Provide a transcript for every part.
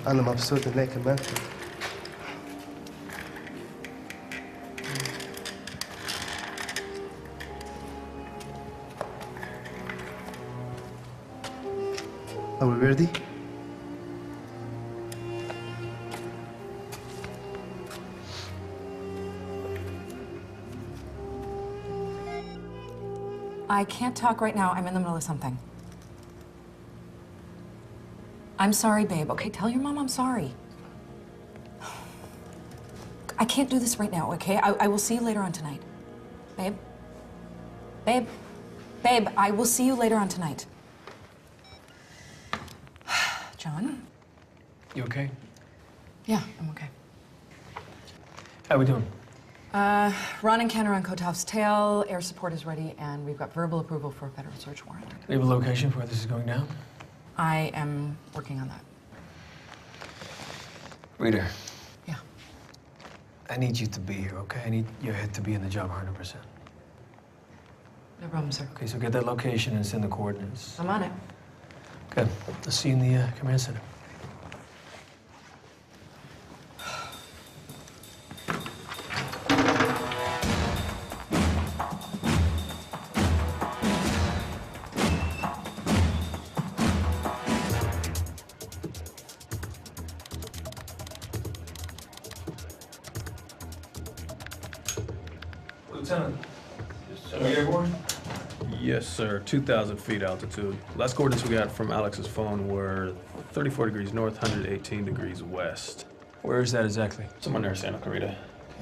أنا مبسوط إنك كمان. Are we ready? I can't talk right now. I'm in the middle of something. I'm sorry, babe. Okay, tell your mom I'm sorry. I can't do this right now, okay? I will see you later on tonight. Babe? Babe? Babe, I will see you later on tonight. John? You okay? Yeah, I'm okay. How we doing? Ron and Ken are on Kotov's tail. Air support is ready, and we've got verbal approval for a federal search warrant. We have a location for where this is going down? I am working on that. Rita. Yeah. I need you to be here, okay? I need your head to be in the job 100%. No problem, sir. Okay, so get that location and send the coordinates. I'm on it. Good. I'll see you in the command center. Lieutenant, are we airborne? Yes, sir. 2,000 feet altitude. Last coordinates we got from Alex's phone were 34 degrees north, 118 degrees west. Where is that exactly? Somewhere near Santa Clarita.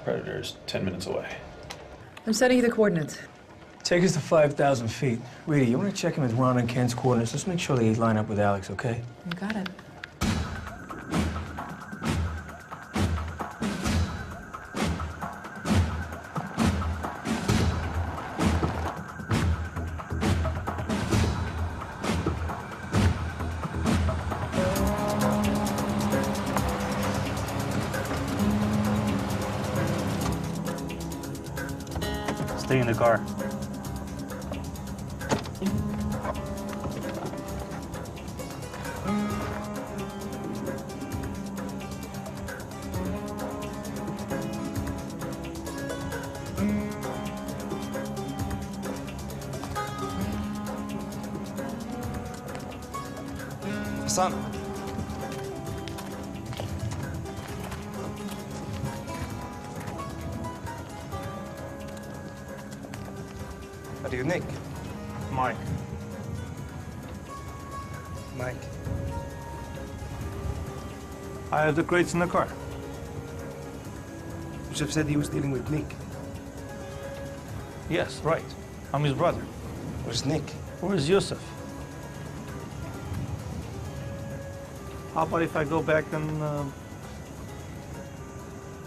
Predator's 10 minutes away. I'm sending you the coordinates. Take us to 5,000 feet. Rita, you want to check in with Ron and Ken's coordinates? Let's make sure they line up with Alex, okay? You got it. Stay in the car. Hassan. Are you Nick? Mike. Mike. I have the crates in the car. Yusuf said he was dealing with Nick. Yes, right. I'm his brother. Where's Nick? Where's Yusuf? How about if I go back and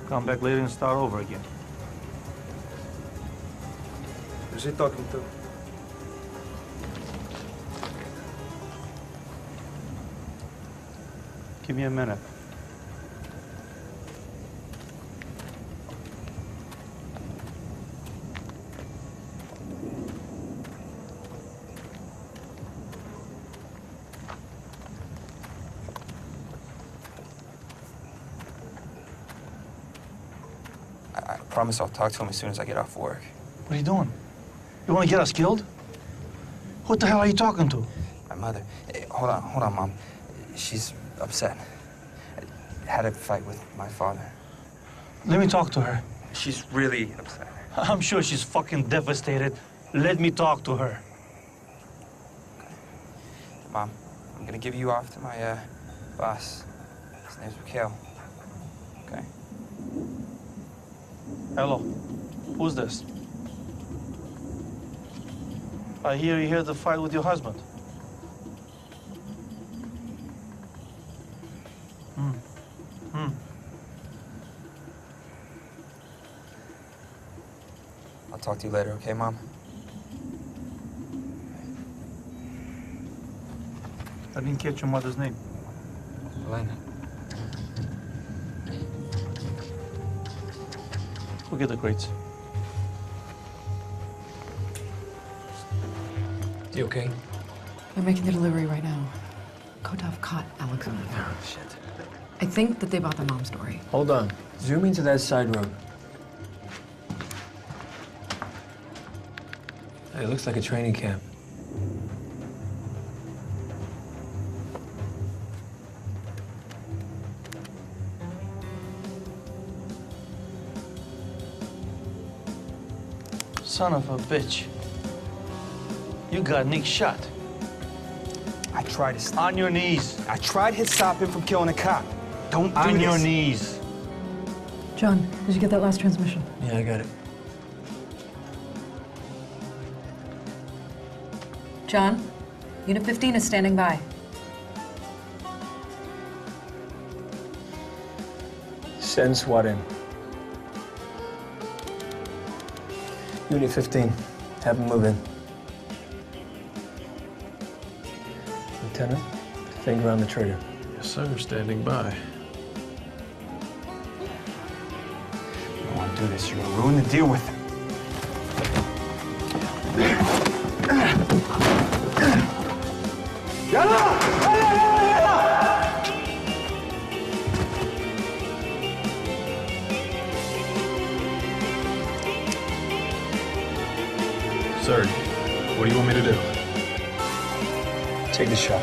come back later and start over again? Who's he talking to? Give me a minute. I promise I'll talk to him as soon as I get off work. What are you doing? You want to get us killed? What the hell are you talking to? My mother. Hold on, Mom. She's upset. I had a fight with my father. Let me talk to her. She's really upset. I'm sure she's fucking devastated. Let me talk to her. Mom, I'm gonna give you off to my boss. His name's Mikhail. Okay? Hello. Who's this? I hear you had the fight with your husband. I'll talk to you later, okay, Mom? I didn't catch your mother's name. Elena. Go get the crates. You okay? They're making the delivery right now. Kotov caught Alex on the phone. Oh, shit. I think that they bought the mom story. Hold on. Zoom into that side road. Hey, it looks like a training camp. Son of a bitch. You got Nick shot. I tried to stop. On your knees. I tried to stop him from killing a cop. Don't do On this. your knees. John, did you get that last transmission? Yeah, I got it. John, Unit 15 is standing by. Send SWAT in. Unit 15, have them move in. Lieutenant, finger on the trigger. Yes, sir. Standing by. You don't want to do this. You're going to ruin the deal with him. Sir, what do you want me to do? Take the shot.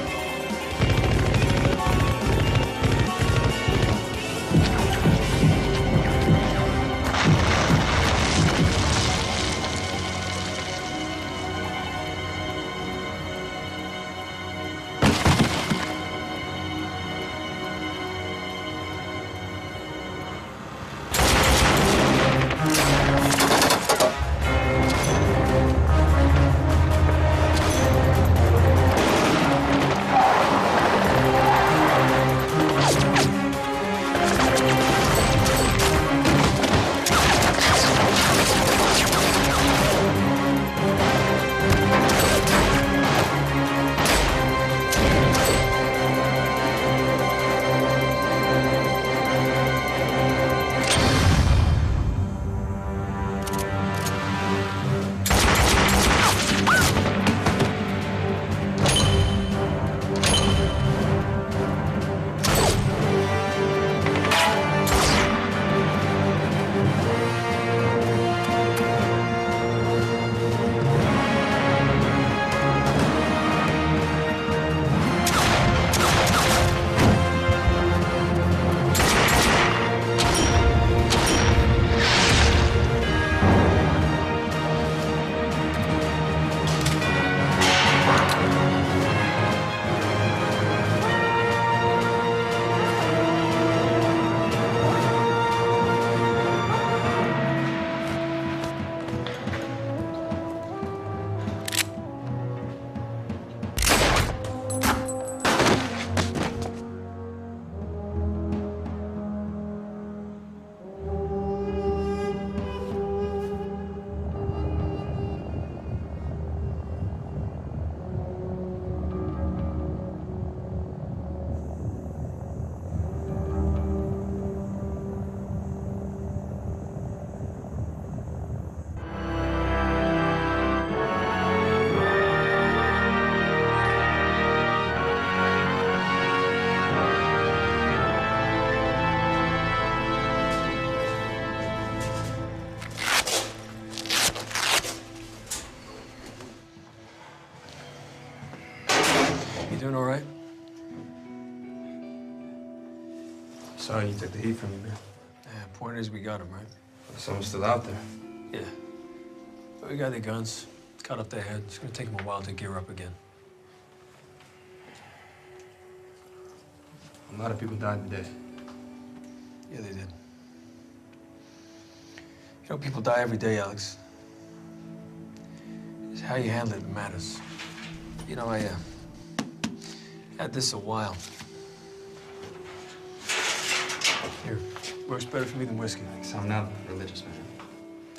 Doing all right? Sorry you took the heat from me, man. Yeah, point is we got him, right? Someone's still out there. Yeah. We got their guns, cut off their head. It's gonna take them a while to gear up again. A lot of people died today. Yeah, they did. You know, people die every day, Alex. It's how you handle it that matters. You know, I had this a while. Here, works better for me than whiskey. Thanks. I'm not religious, man.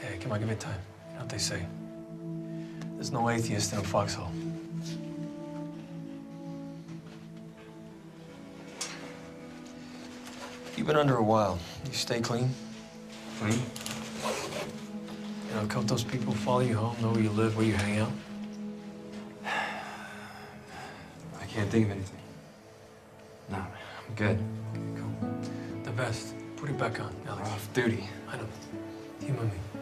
Hey, come on, give me time. You know what they say. There's no atheist in a foxhole. You've been under a while. You stay clean? Clean? You know, can't those people follow you home, know where you live, where you hang out? I can't think of anything. No, man. I'm good. Okay, cool. vest. Put it back on, Alex. Off duty. I know. Humor me.